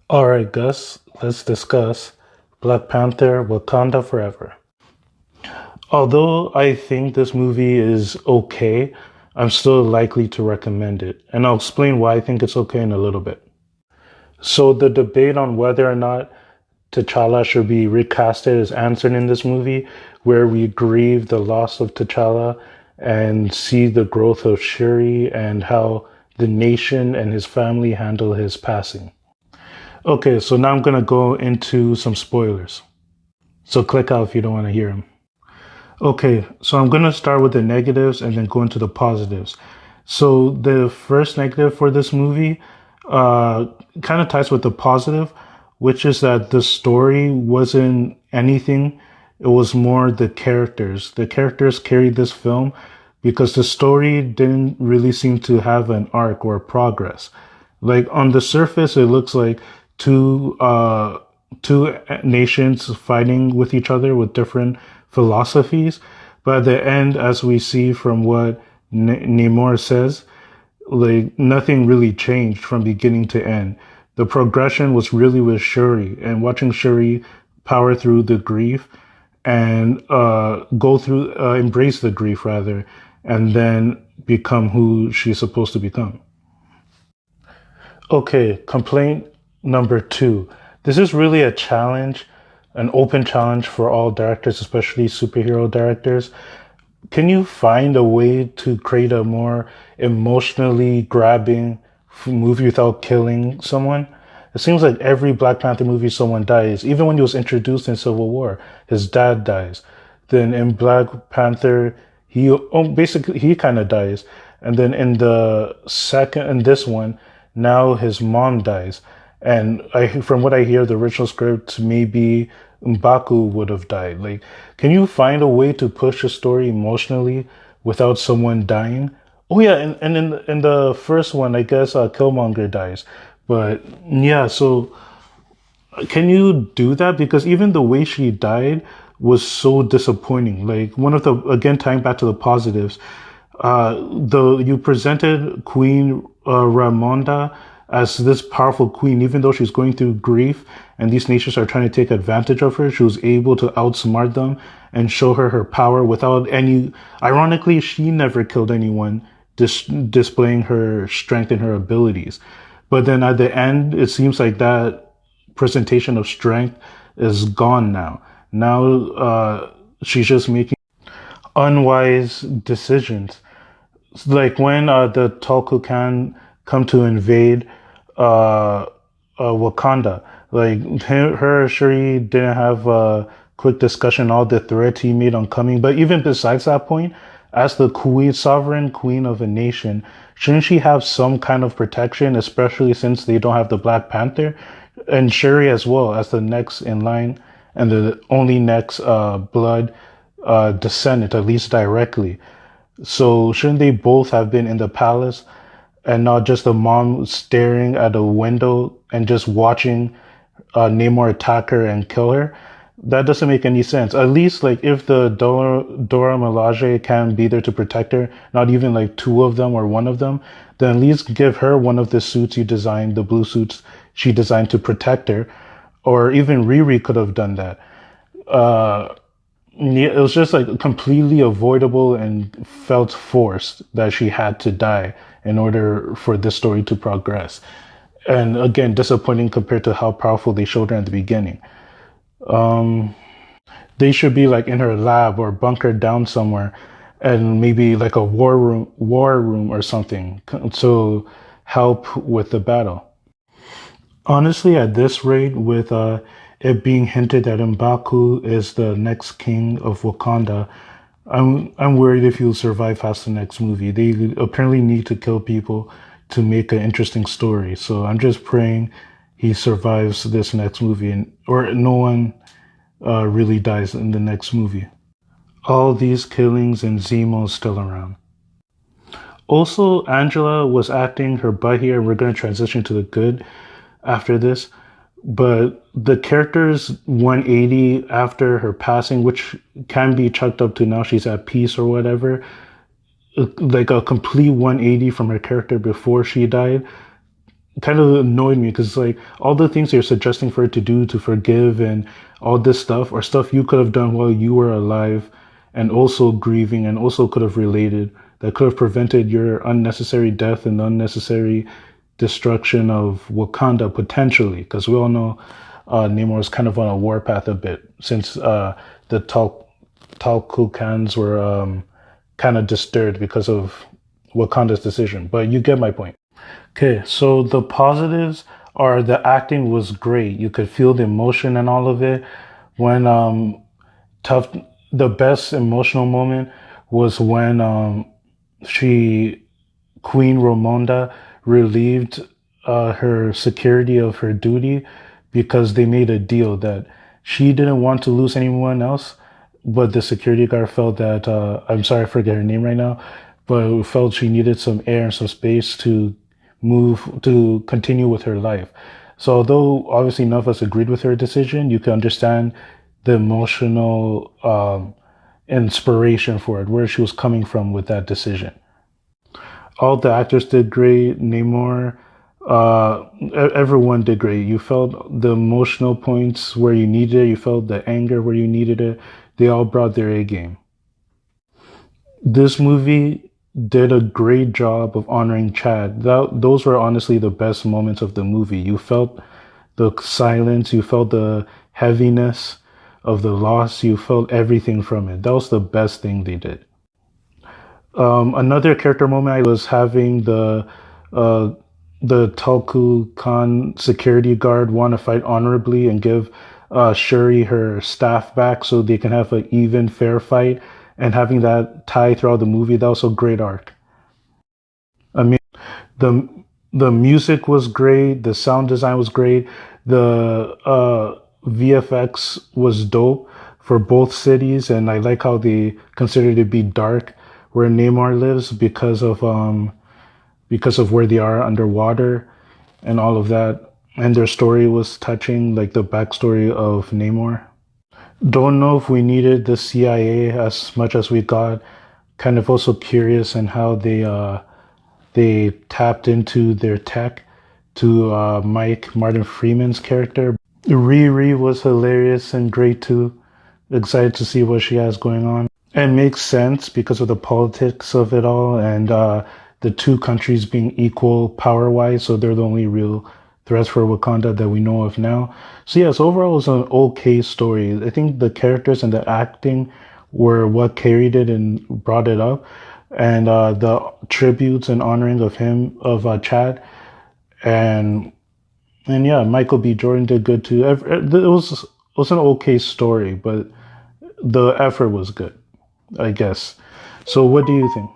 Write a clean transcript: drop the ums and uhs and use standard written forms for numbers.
All right, Gus, let's discuss Black Panther Wakanda Forever. Although I think this movie is okay, I'm still likely to recommend it. And I'll explain why I think it's okay in a little bit. So, the debate on whether or not T'Challa should be recasted is answered in this movie, where we grieve the loss of T'Challa and see the growth of Shuri and how the nation and his family handle his passing. Okay, so now I'm gonna go into some spoilers. So click out if you don't want to hear them. Okay, so I'm gonna start with the negatives and then go into the positives. So the first negative for this movie uh, kind of ties with the positive, which is that the story wasn't anything. It was more the characters. The characters carried this film because the story didn't really seem to have an arc or progress. Like on the surface, it looks like two two nations fighting with each other with different philosophies, but at the end, as we see from what Namor says, like nothing really changed from beginning to end. The progression was really with Shuri and watching Shuri power through the grief and go through, embrace the grief rather, and then become who she's supposed to become. Okay, complaint number two. This is really a challenge, an open challenge for all directors, especially superhero directors. Can you find a way to create a more emotionally grabbing movie without killing someone? It seems like every Black Panther movie, someone dies. Even when he was introduced in Civil War, his dad dies. Then in Black Panther, basically he kind of dies. And then in the second, in this one, now his mom dies. And from what I hear, the original script, maybe M'Baku would have died. Like, can you find a way to push a story emotionally without someone dying? Oh yeah, and in the first one, I guess Killmonger dies. But yeah, so can you do that? Because even the way she died was so disappointing. Like one of the again tying back to the positives, the you presented Queen Ramonda as this powerful queen, even though she's going through grief and these nations are trying to take advantage of her. She was able to outsmart them and show her power without any. Ironically, she never killed anyone, displaying her strength and her abilities. But then at the end, it seems like that presentation of strength is gone now. Now she's just making unwise decisions. Like when the Tolkien come to invade uh, Wakanda, like her Shuri didn't have a quick discussion all the threats he made on coming. But even besides that point, as the queen, sovereign queen of a nation, shouldn't she have some kind of protection, especially since they don't have the Black Panther and Shuri as well as the next in line and the only next blood descendant, at least directly. So shouldn't they both have been in the palace and not just the mom staring at a window and just watching Namor attack her and kill her? That doesn't make any sense. At least like if the Dora Milaje can be there to protect her, not even like two of them or one of them, then at least give her one of the suits you designed, the blue suits she designed to protect her, or even Riri could have done that. Uh, yeah, it was just like completely avoidable and felt forced that she had to die in order for this story to progress. And again, disappointing compared to how powerful they showed her at the beginning. Um, they should be like in her lab or bunkered down somewhere, and maybe like a war room or something to help with the battle. Honestly, at this rate, with it being hinted that M'Baku is the next king of Wakanda, I'm worried if he'll survive past the next movie. They apparently need to kill people to make an interesting story. So I'm just praying he survives this next movie, and or no one really dies in the next movie. All these killings and Zemo's still around. Also, Angela was acting her butt here, and we're going to transition to the good after this. But the character's 180 after her passing, which can be chucked up to now she's at peace or whatever, like a complete 180 from her character before she died, kind of annoyed me because like all the things you're suggesting for her to do to forgive and all this stuff are stuff you could have done while you were alive and also grieving and also could have related that could have prevented your unnecessary death and unnecessary destruction of Wakanda potentially because we all know Namor is kind of on a warpath a bit since the Talkukans were kind of disturbed because of Wakanda's decision. But you get my point. Okay, so the positives are the acting was great. You could feel the emotion and all of it. When tough, the best emotional moment was when she Queen Ramonda relieved her security of her duty because they made a deal that she didn't want to lose anyone else, but the security guard felt that I'm sorry, I forget her name right now, but felt she needed some air and some space to move to continue with her life. So although obviously none of us agreed with her decision, you can understand the emotional inspiration for it, where she was coming from with that decision. All the actors did great. Namor, everyone did great. You felt the emotional points where you needed it. You felt the anger where you needed it. They all brought their A game. This movie did a great job of honoring Chad. Those were honestly the best moments of the movie. You felt the silence. You felt the heaviness of the loss. You felt everything from it. That was the best thing they did. Another character moment I was having uh, the Tulku Khan security guard want to fight honorably and give Shuri her staff back so they can have an even, fair fight, and having that tie throughout the movie. That was a great arc. I mean, the the music was great, the sound design was great, the VFX was dope for both cities, and I like how they considered it to be dark where Neymar lives because of where they are underwater and all of that. And their story was touching, like the backstory of Namor. Don't know if we needed the CIA as much as we got. Kind of also curious in how they tapped into their tech to Mike Martin Freeman's character. Riri was hilarious and great too. Excited to see what she has going on. It makes sense because of the politics of it all and the two countries being equal power wise, so they're the only real threats for Wakanda that we know of now. So yes, overall it was an okay story. I think the characters and the acting were what carried it and brought it up, and the tributes and honoring of him of Chad and yeah, Michael B. Jordan did good too. It was an okay story, but the effort was good, I guess. So what do you think?